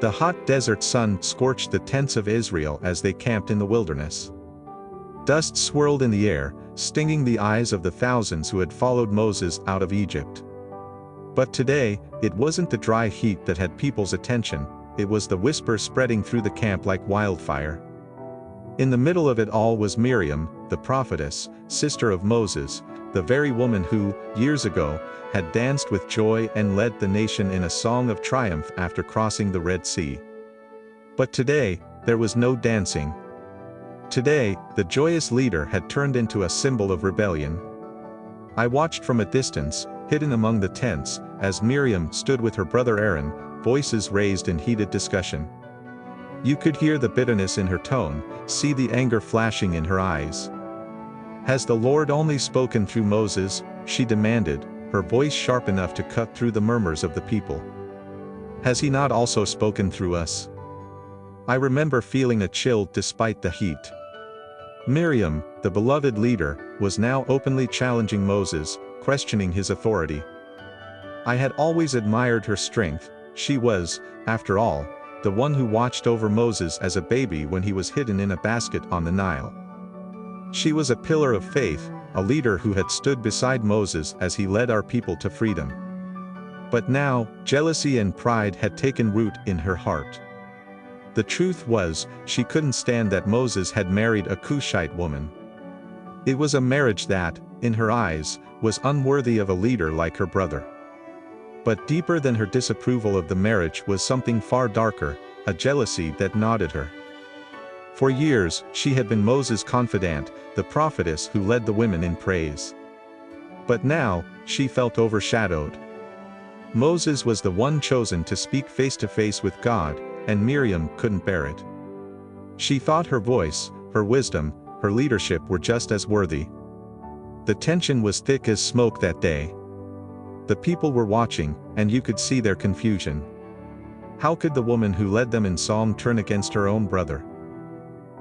The hot desert sun scorched the tents of Israel as they camped in the wilderness. Dust swirled in the air, stinging the eyes of the thousands who had followed Moses out of Egypt. But today, it wasn't the dry heat that had people's attention, it was the whisper spreading through the camp like wildfire. In the middle of it all was Miriam, the prophetess, sister of Moses, the very woman who, years ago, had danced with joy and led the nation in a song of triumph after crossing the Red Sea. But today, there was no dancing. Today, the joyous leader had turned into a symbol of rebellion. I watched from a distance, hidden among the tents, as Miriam stood with her brother Aaron, voices raised in heated discussion. You could hear the bitterness in her tone, see the anger flashing in her eyes. Has the Lord only spoken through Moses? She demanded, her voice sharp enough to cut through the murmurs of the people. Has he not also spoken through us? I remember feeling a chill despite the heat. Miriam, the beloved leader, was now openly challenging Moses, questioning his authority. I had always admired her strength. She was, after all, the one who watched over Moses as a baby when he was hidden in a basket on the Nile. She was a pillar of faith, a leader who had stood beside Moses as he led our people to freedom. But now, jealousy and pride had taken root in her heart. The truth was, she couldn't stand that Moses had married a Cushite woman. It was a marriage that, in her eyes, was unworthy of a leader like her brother. But deeper than her disapproval of the marriage was something far darker, a jealousy that gnawed her. For years, she had been Moses' confidant, the prophetess who led the women in praise. But now, she felt overshadowed. Moses was the one chosen to speak face to face with God, and Miriam couldn't bear it. She thought her voice, her wisdom, her leadership were just as worthy. The tension was thick as smoke that day. The people were watching, and you could see their confusion. How could the woman who led them in song turn against her own brother?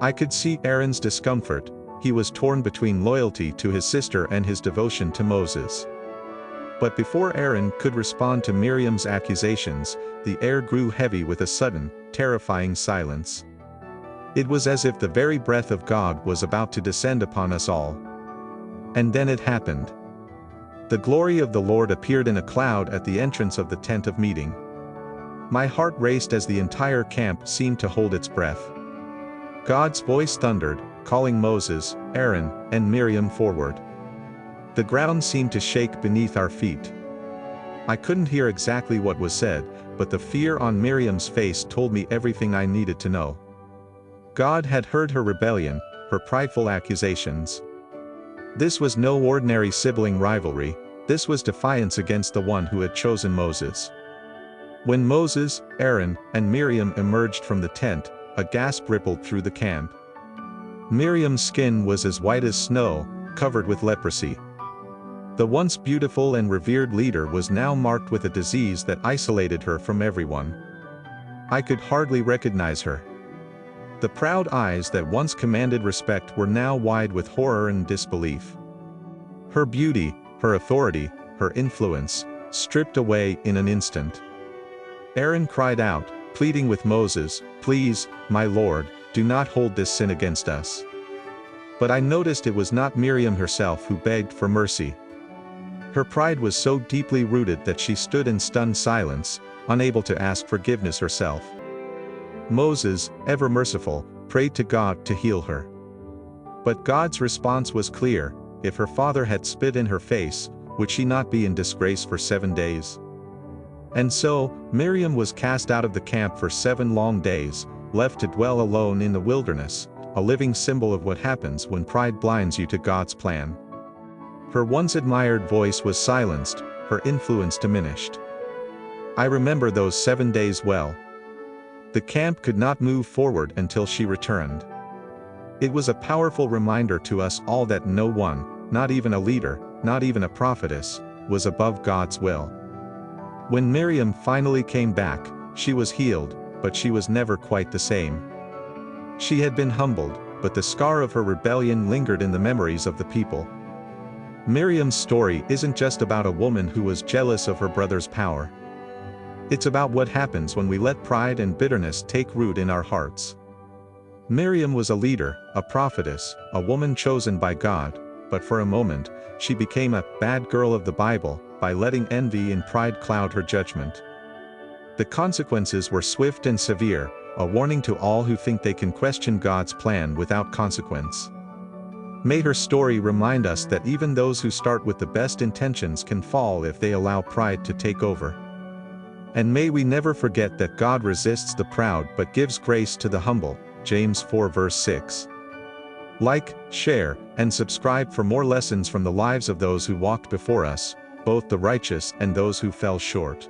I could see Aaron's discomfort. He was torn between loyalty to his sister and his devotion to Moses. But before Aaron could respond to Miriam's accusations, the air grew heavy with a sudden, terrifying silence. It was as if the very breath of God was about to descend upon us all. And then it happened. The glory of the Lord appeared in a cloud at the entrance of the tent of meeting. My heart raced as the entire camp seemed to hold its breath. God's voice thundered, calling Moses, Aaron, and Miriam forward. The ground seemed to shake beneath our feet. I couldn't hear exactly what was said, but the fear on Miriam's face told me everything I needed to know. God had heard her rebellion, her prideful accusations. This was no ordinary sibling rivalry, this was defiance against the one who had chosen Moses. When Moses, Aaron, and Miriam emerged from the tent, a gasp rippled through the camp. Miriam's skin was as white as snow, covered with leprosy. The once beautiful and revered leader was now marked with a disease that isolated her from everyone. I could hardly recognize her. The proud eyes that once commanded respect were now wide with horror and disbelief. Her beauty, her authority, her influence, stripped away in an instant. Aaron cried out, pleading with Moses, "Please, my Lord, do not hold this sin against us." But I noticed it was not Miriam herself who begged for mercy. Her pride was so deeply rooted that she stood in stunned silence, unable to ask forgiveness herself. Moses, ever merciful, prayed to God to heal her. But God's response was clear: if her father had spit in her face, would she not be in disgrace for 7 days? And so, Miriam was cast out of the camp for 7 long days, left to dwell alone in the wilderness, a living symbol of what happens when pride blinds you to God's plan. Her once admired voice was silenced, her influence diminished. I remember those 7 days well. The camp could not move forward until she returned. It was a powerful reminder to us all that no one, not even a leader, not even a prophetess, was above God's will. When Miriam finally came back, she was healed, but she was never quite the same. She had been humbled, but the scar of her rebellion lingered in the memories of the people. Miriam's story isn't just about a woman who was jealous of her brother's power. It's about what happens when we let pride and bitterness take root in our hearts. Miriam was a leader, a prophetess, a woman chosen by God, but for a moment, she became a bad girl of the Bible by letting envy and pride cloud her judgment. The consequences were swift and severe, a warning to all who think they can question God's plan without consequence. May her story remind us that even those who start with the best intentions can fall if they allow pride to take over. And may we never forget that God resists the proud but gives grace to the humble, James 4 verse 6. Like, share, and subscribe for more lessons from the lives of those who walked before us, both the righteous and those who fell short.